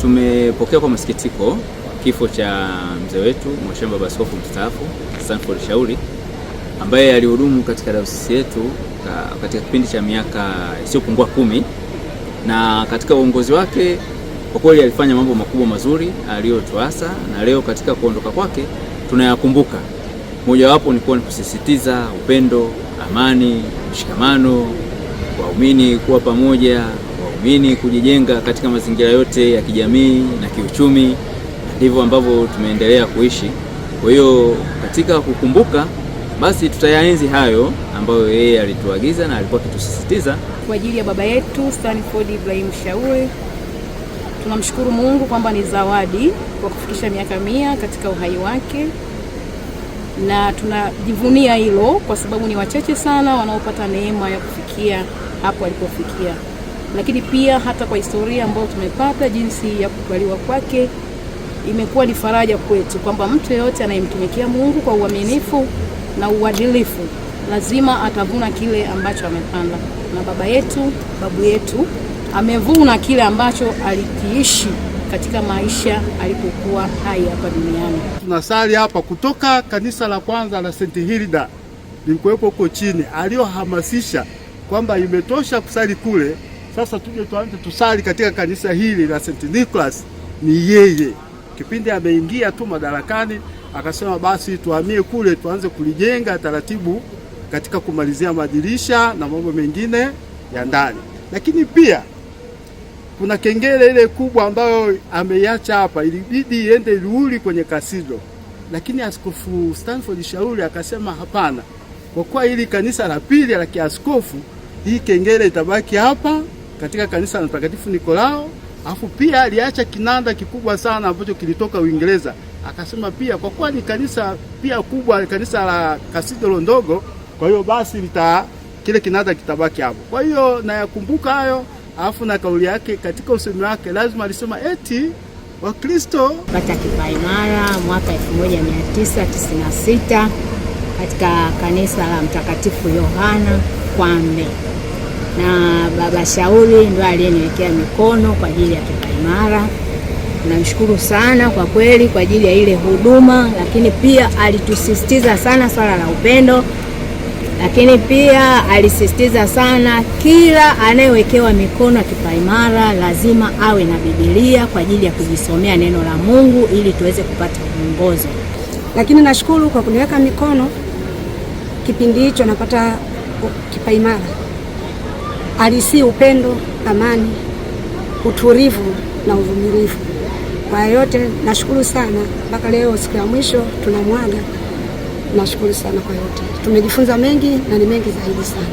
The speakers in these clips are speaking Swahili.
Tumepokea kwa masikitiko kifo cha mzee wetu Mhashamu Baba Askofu mstaafu Stanford Shauri, ambaye alihudumu katika dayosisi yetu katika kipindi cha miaka isiyopungua 10, na katika uongozi wake kwa kweli alifanya mambo makubwa mazuri aliyotuasa, na leo katika kuondoka kwake tunayakumbuka. Mojawapo ni kusisitiza upendo, amani, mshikamano, waumini kuwa pamoja, waumini kujijenga katika mazingira yote ya kijamii na kiuchumi. Ndivyo ambavyo tumeendelea kuishi. Kwa hiyo katika kukumbuka, basi tutayaenzi hayo ambayo yeye alituagiza na alikuwa akitusisitiza. Kwa ajili ya baba yetu Stanford Ibrahim Shauri, tunamshukuru Mungu kwamba ni zawadi kwa kufikisha miaka 100 katika uhai wake, na tunajivunia hilo kwa sababu ni wachache sana wanaopata neema ya kufikia hapo alipofikia. Lakini pia hata kwa historia ambayo tumepata jinsi ya kukubaliwa kwake, imekuwa ni faraja kwetu kwamba mtu yeyote anayemtumikia Mungu kwa uaminifu na uadilifu lazima atavuna kile ambacho amepanda. Na baba yetu, babu yetu amevuna kile ambacho alikiishi katika maisha alipokuwa hai hapa duniani. Tunasali hapa kutoka kanisa la kwanza la St. Hilda lilikuwepo huko chini, aliyohamasisha kwamba imetosha kusali kule, sasa tuje tuanze tusali katika kanisa hili la St. Nicholas. Ni yeye kipindi ameingia tu madarakani akasema basi tuhamie kule, tuanze kulijenga taratibu katika kumalizia madirisha na mambo mengine ya ndani. Lakini pia kuna kengele ile kubwa ambayo ameiacha hapa, ilibidi iende Liuli kwenye kasido, lakini Askofu Stanford Shauri akasema hapana, kwa kuwa hili kanisa la pili la kiaskofu, hii kengele itabaki hapa katika kanisa la Mtakatifu Nikolao. Alafu pia aliacha kinanda kikubwa sana ambacho kilitoka Uingereza, akasema pia kwa kuwa ni kanisa pia kubwa, kanisa la kasidro ndogo, kwa hiyo basi kile kinanda kitabaki hapo. Kwa hiyo nayakumbuka hayo. Alafu na kauli yake katika usemi wake lazima alisema eti Wakristo pata kipaimara mwaka 1996 katika kanisa la Mtakatifu Yohana Kwambe, na baba Shauri ndio aliyeniwekea mikono kwa ajili ya kipaimara. Namshukuru sana kwa kweli kwa ajili ya ile huduma, lakini pia alitusisitiza sana swala la upendo, lakini pia alisisitiza sana kila anayewekewa mikono ya kipaimara lazima awe na Biblia kwa ajili ya kujisomea neno la Mungu ili tuweze kupata mwongozo. Lakini nashukuru kwa kuniweka mikono kipindi hicho napata kipaimara. Alisi upendo, amani, utulivu na uvumilivu. Kwa yote nashukuru sana, mpaka leo siku ya mwisho tunamwaga. Nashukuru sana kwa yote. Tumejifunza mengi na ni mengi zaidi sana.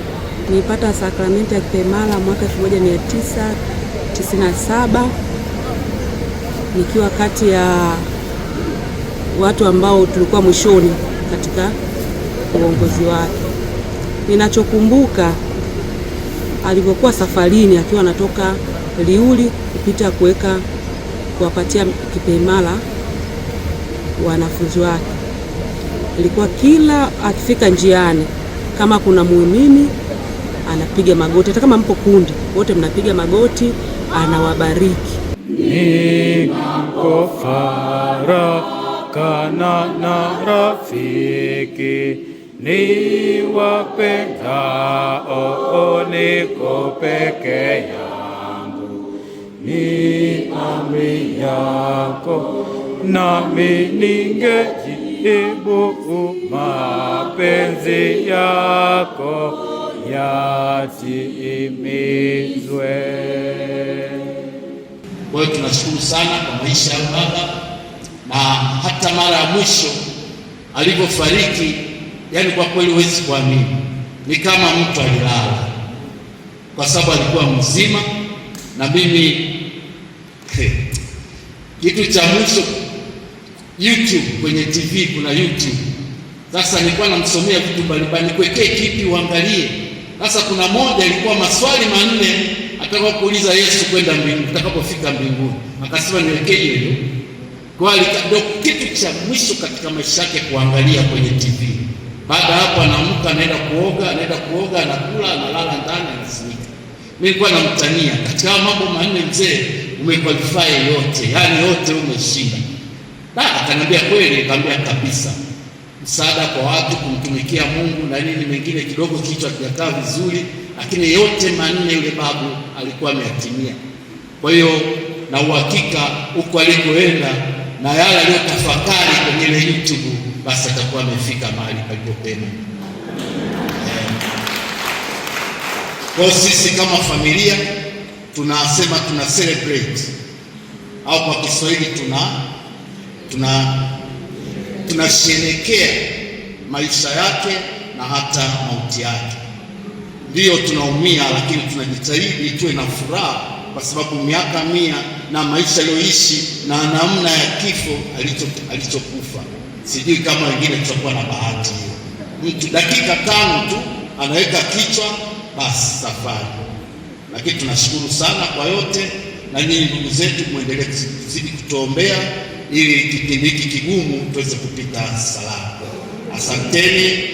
Nilipata sakramenti ya kipaimara mwaka 1997 nikiwa kati ya watu ambao tulikuwa mwishoni katika uongozi wake. Ninachokumbuka alivyokuwa safarini akiwa anatoka Liuli kupita kuwapatia kipaimara wanafunzi wake. Ilikuwa kila akifika njiani, kama kuna muumini anapiga magoti, hata kama mpo kundi wote mnapiga magoti, anawabariki. Niko farakana na rafiki, ni wapendao niko peke yangu, ni amri yako nami ningejibu, mapenzi yako yatimizwe. Kwa hiyo tunashukuru sana kwa maisha ya baba, na hata mara ya mwisho alivyofariki, yani kwa kweli huwezi kuamini, ni kama mtu alilala, kwa sababu alikuwa mzima. Na mimi kitu cha mwisho YouTube, kwenye TV kuna YouTube. Sasa nilikuwa namsomea vitu mbalimbali, nikwekee kipi uangalie. Sasa kuna moja ilikuwa maswali 4 atakao kuuliza Yesu kwenda mbinguni, atakapofika mbinguni. Akasema niwekee hiyo. Kwa hiyo ndio kitu cha mwisho katika maisha yake kuangalia kwenye TV. Baada hapo anaamka, anaenda kuoga, anakula, analala ndani, anasimika. Mimi nilikuwa namtania katika mambo 4, mzee umequalify yote, yani yote umeshinda. Na akaniambia kweli? Nikamwambia kabisa. Msaada kwa watu, kumtumikia Mungu na nini mengine, kidogo kichwa kijakaa vizuri, lakini yote manne yule babu alikuwa ameyatimia. Kwa hiyo na uhakika huko alikoenda na yale aliyotafakari kwenye ile YouTube, basi atakuwa amefika mahali palipopema. Kwa sisi kama familia tunasema tuna celebrate, au kwa Kiswahili tunasherehekea maisha yake na hata mauti yake. Ndiyo tunaumia, lakini tunajitahidi tuwe na furaha, kwa sababu miaka 100 na maisha aliyoishi na namna ya kifo alichokufa. Sijui kama wengine tutakuwa na bahati hiyo. Mtu dakika 5 tu anaweka kichwa, basi safari. Lakini tunashukuru sana kwa yote, na nyinyi ndugu zetu muendelee kuzidi kutuombea ili kipindi hiki kigumu tuweze kupita salama. Asanteni.